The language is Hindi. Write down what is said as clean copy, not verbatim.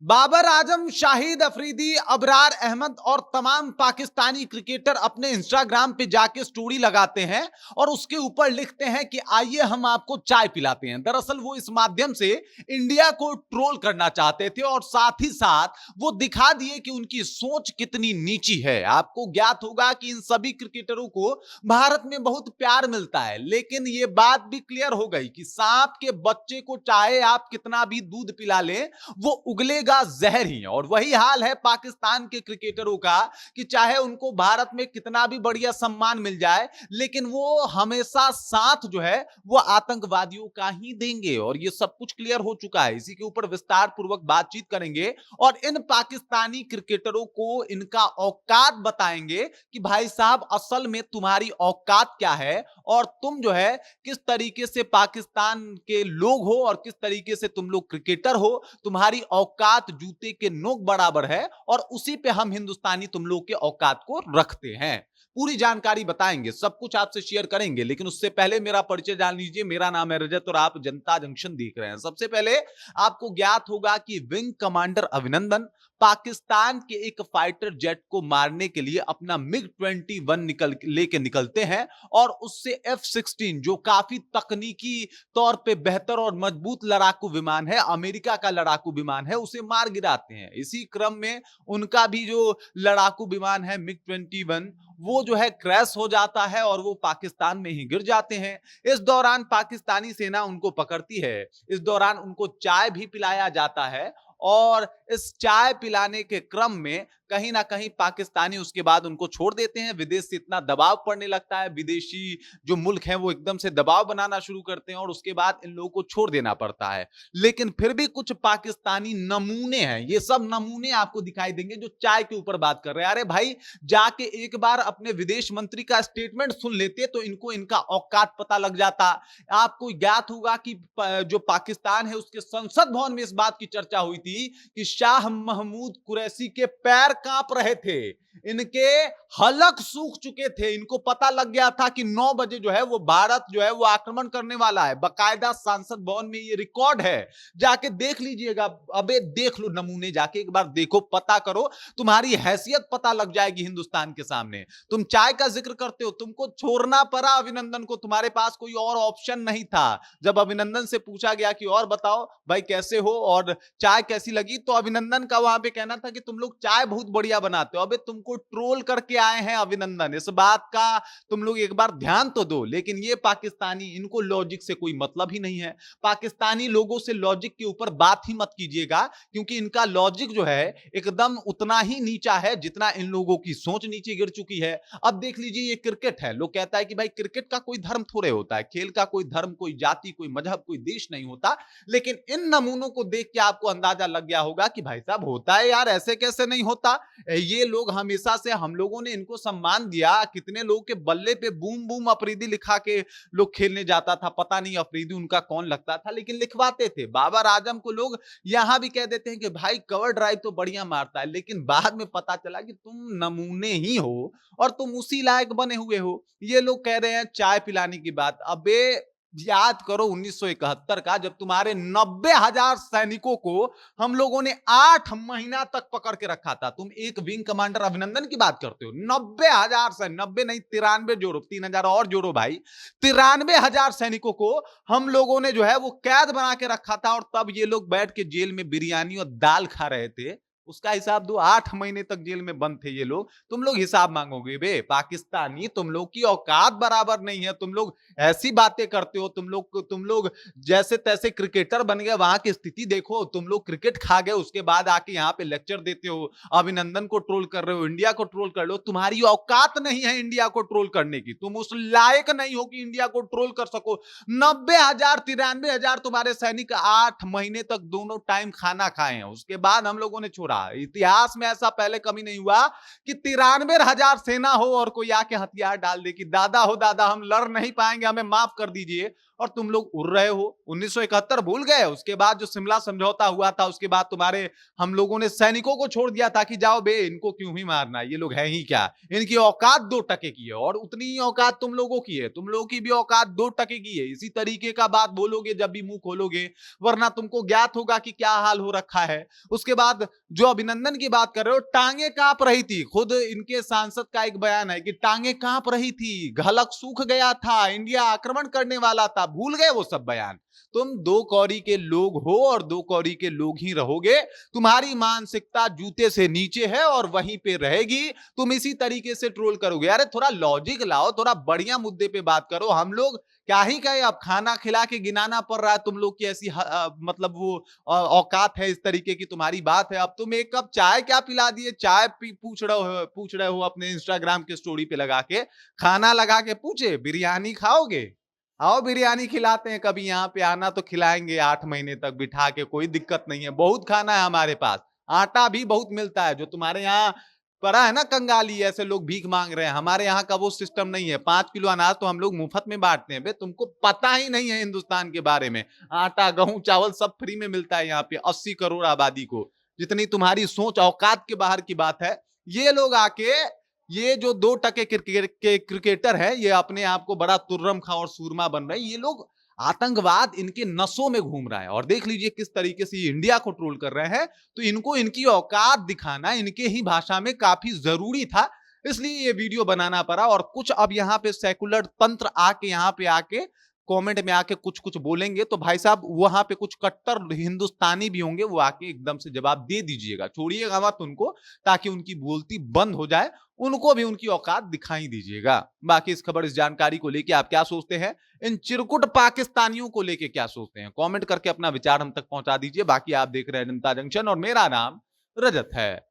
बाबर आजम, शाहिद अफरीदी, अबरार अहमद और तमाम पाकिस्तानी क्रिकेटर अपने इंस्टाग्राम पे जाके स्टोरी लगाते हैं और उसके ऊपर लिखते हैं कि आइए हम आपको चाय पिलाते हैं। दरअसल वो इस माध्यम से इंडिया को ट्रोल करना चाहते थे और साथ ही साथ वो दिखा दिए कि उनकी सोच कितनी नीची है। आपको ज्ञात होगा कि इन सभी क्रिकेटरों को भारत में बहुत प्यार मिलता है, लेकिन ये बात भी क्लियर हो गई कि सांप के बच्चे को चाहे आप कितना भी दूध पिला लें, वो उगलेगा जहर ही। और वही हाल है पाकिस्तान के क्रिकेटरों का कि चाहे उनको भारत में कितना भी बढ़िया सम्मान मिल जाए, लेकिन वो हमेशा साथ जो है वो आतंकवादियों का ही देंगे। और ये सब कुछ क्लियर हो चुका है, इसी के ऊपर विस्तार पूर्वक बातचीत करेंगे और इन पाकिस्तानी क्रिकेटरों को इनका औकात बताएंगे कि भाई साहब असल में तुम्हारी औकात क्या है और तुम जो है किस तरीके से पाकिस्तान के लोग हो और किस तरीके से तुम लोग क्रिकेटर हो। तुम्हारी औकात जूते के नोक बराबर है और उसी पे हम हिंदुस्तानी तुम लोग के औकात को रखते हैं। पूरी जानकारी बताएंगे, सब कुछ आपसे शेयर करेंगे, लेकिन उससे पहले मेरा परिचय जान लीजिए। मेरा नाम है रजत और आप जनता जंक्शन देख रहे हैं। सबसे पहले आपको ज्ञात होगा कि विंग कमांडर अभिनंदन पाकिस्तान के एक फाइटर जेट को मारने के लिए अपना मिग-21 लेके निकलते हैं और उससे F-16 जो काफी तकनीकी तौर पे बेहतर और मजबूत लड़ाकू विमान है, अमेरिका का लड़ाकू विमान है, उसे मार गिराते हैं। इसी क्रम में उनका भी जो लड़ाकू विमान है मिग-21 वो जो है क्रैश हो जाता है और वो पाकिस्तान में ही गिर जाते हैं। इस दौरान पाकिस्तानी सेना उनको पकड़ती है। इस दौरान उनको चाय भी पिलाया जाता है और इस चाय पिलाने के क्रम में कहीं ना कहीं पाकिस्तानी उसके बाद उनको छोड़ देते हैं। विदेश से इतना दबाव पड़ने लगता है, विदेशी जो मुल्क हैं वो एकदम से दबाव बनाना शुरू करते हैं और उसके बाद इन लोगों को छोड़ देना पड़ता है। लेकिन फिर भी कुछ पाकिस्तानी नमूने हैं, ये सब नमूने आपको दिखाई देंगे जो चाय के ऊपर बात कर रहे हैं। अरे भाई, जाके एक बार अपने विदेश मंत्री का स्टेटमेंट सुन लेते तो इनको इनका औकात पता लग जाता। आपको ज्ञात होगा कि जो पाकिस्तान है उसके संसद भवन में इस बात की चर्चा हुई थी कि शाह महमूद कुरैशी के पैर कांप रहे थे, इनके हलक सूख चुके थे। इनको पता लग गया था कि 9 बजे जो है वो भारत जो है वो आक्रमण करने वाला है। बकायदा संसद भवन में ये रिकॉर्ड है, जाके देख लीजिएगा। अबे देख लो नमूने, जाके एक बार देखो, पता करो, तुम्हारी हैसियत पता लग जाएगी हिंदुस्तान के सामने। तुम चाय का जिक्र करते हो, तुमको छोड़ना पड़ा अभिनंदन को, तुम्हारे पास कोई और ऑप्शन नहीं था। जब अभिनंदन से पूछा गया कि और बताओ भाई कैसे हो और चाय कैसी लगी, तो अभिनंदन का वहां पे कहना था कि तुम लोग चाय बहुत बढ़िया बनाते हो। अबे तुमको ट्रोल करके आए हैं अभिनंदन, इस बात का तुम लोग एक बार ध्यान तो दो। लेकिन ये पाकिस्तानी, इनको लॉजिक से कोई मतलब ही नहीं है। पाकिस्तानी लोगों से लॉजिक के ऊपर बात ही मत कीजिएगा, क्योंकि इनका लॉजिक जो है एकदम उतना ही नीचा है जितना इन लोगों की सोच नीचे गिर चुकी है। अब देख लीजिए, ये क्रिकेट है, लोग कहता है कि भाई क्रिकेट का कोई धर्म थोड़े होता है, खेल का कोई धर्म, कोई जाति, कोई मजहब, कोई देश नहीं होता। लेकिन इन नमूनों को देख के आपको अंदाजा लग गया होगा कि भाई साहब होता है यार, ऐसे कैसे नहीं होता। ये लोग हमेशा से, हम लोगों ने इनको सम्मान दिया, कितने लोग के बल्ले पे बूम बूम अफरीदी लिखा के लोग खेलने जाता था, पता नहीं अफरीदी उनका कौन लगता था, लेकिन लिखवाते थे। बाबर आजम को लोग यहां भी कह देते हैं कि भाई कवर ड्राइव तो बढ़िया मारता है, लेकिन बाद में पता चला कि तुम नमूने ही हो और तुम उसी लायक बने हुए हो। ये लोग कह रहे हैं चाय पिलाने की बात। अबे याद करो 1971 का, जब तुम्हारे 90,000 सैनिकों को हम लोगों ने 8 महीना तक पकड़ के रखा था। तुम एक विंग कमांडर अभिनंदन की बात करते हो, 90,000 से 90 नहीं 93 जोड़ो, 3,000 और जोड़ो भाई, 93,000 सैनिकों को हम लोगों ने जो है वो कैद बना के रखा था। और तब ये लोग बैठ के जेल में बिरयानी और दाल खा रहे थे। उसका हिसाब दो, 8 महीने तक जेल में बंद थे ये लोग। तुम लोग हिसाब मांगोगे बे पाकिस्तानी, तुम लोग की औकात बराबर नहीं है। तुम लोग ऐसी बातें करते हो, तुम लोग जैसे तैसे क्रिकेटर बन गए। वहां की स्थिति देखो, तुम लोग क्रिकेट खा गए, उसके बाद आके यहाँ पे लेक्चर देते हो, अभिनंदन को ट्रोल कर रहे हो, इंडिया को ट्रोल कर लो। तुम्हारी औकात नहीं है इंडिया को ट्रोल करने की, तुम उस लायक नहीं हो कि इंडिया को ट्रोल कर सको। 90,000 93,000 तुम्हारे सैनिक 8 महीने तक दोनों टाइम खाना खाए हैं, उसके बाद हम लोगों ने छोड़ा। इतिहास में ऐसा पहले कभी नहीं हुआ कि 93,000 सेना हो और कोई आके हथियार डाल दे कि दादा हो दादा हम लड़ नहीं पाएंगे, हमें माफ कर दीजिए, और तुम लोग उड़ रहे हो। 1971 भूल गए? उसके बाद जो शिमला समझौता हुआ था, उसके बाद तुम्हारे हम लोगों ने सैनिकों को छोड़ दिया था कि जाओ बे, इनको क्यों ही मारना, ये लोग हैं ही क्या, इनकी औकात 2 टके की है। और उतनी ही औकात तुम लोगों की है, तुम लोगों की भी औकात 2 टके की है। इसी तरीके का बात बोलोगे जब भी मुंह खोलोगे, वरना तुमको ज्ञात होगा कि क्या हाल हो रखा है। उसके बाद जो अभिनंदन की बात कर रहे हो, टांगे कांप रही थी। खुद इनके सांसद का एक बयान है कि टांगे कांप रही थी, घलक सूख गया था, इंडिया आक्रमण करने वाला था। भूल गए वो सब बयान? तुम 2 कौड़ी के लोग हो और 2 कौड़ी के लोग ही रहोगे। तुम्हारी मानसिकता जूते से नीचे है और वहीं पे रहेगी। तुम इसी तरीके से ट्रोल करोगे। अरे थोड़ा लॉजिक लाओ, थोड़ा बढ़िया मुद्दे पे बात करो। हम लोग क्या ही कहे, अब खाना खिला के गिनाना पड़ रहा है तुम लोग की ऐसी मतलब वो औकात है, इस तरीके की तुम्हारी बात है। अब तुम एक कप चाय क्या पिला दिए, चाय पूछ रहे हो अपने इंस्टाग्राम के स्टोरी पे लगा के। खाना लगा के पूछे बिरयानी खाओगे? आओ बिरयानी खिलाते हैं, कभी यहाँ पे आना तो खिलाएंगे 8 महीने तक बिठा के, कोई दिक्कत नहीं है। बहुत खाना है हमारे पास, आटा भी बहुत मिलता है। जो तुम्हारे यहाँ पड़ा है ना कंगाली, ऐसे लोग भीख मांग रहे हैं, हमारे यहाँ का वो सिस्टम नहीं है। 5 किलो अनाज तो हम लोग मुफ्त में बांटते हैं। बे तुमको पता ही नहीं है हिंदुस्तान के बारे में। आटा गेहूं चावल सब फ्री में मिलता है यहाँ पे 80 करोड़ आबादी को। जितनी तुम्हारी सोच औकात के बाहर की बात है। ये लोग आके, ये जो 2 टके के क्रिकेटर है, ये अपने आप को बड़ा तुर्रम खा और सूरमा बन रहे हैं। ये लोग, आतंकवाद इनके नसों में घूम रहा है। और देख लीजिए किस तरीके से ये इंडिया को ट्रोल कर रहे हैं। तो इनको इनकी औकात दिखाना इनके ही भाषा में काफी जरूरी था, इसलिए ये वीडियो बनाना पड़ा। और कुछ अब यहाँ पे सेकुलर तंत्र आके यहाँ पे आके कमेंट में आके कुछ कुछ बोलेंगे, तो भाई साहब वहां पे कुछ कट्टर हिंदुस्तानी भी होंगे, वो आके एकदम से जवाब दे दीजिएगा, छोड़िएगा मत उनको, ताकि उनकी बोलती बंद हो जाए। उनको भी उनकी औकात दिखाई दीजिएगा। बाकी इस खबर, इस जानकारी को लेके आप क्या सोचते हैं, इन चिरकुट पाकिस्तानियों को लेके क्या सोचते हैं, कमेंट करके अपना विचार हम तक पहुंचा दीजिए। बाकी आप देख रहे हैं जनता जंक्शन और मेरा नाम रजत है।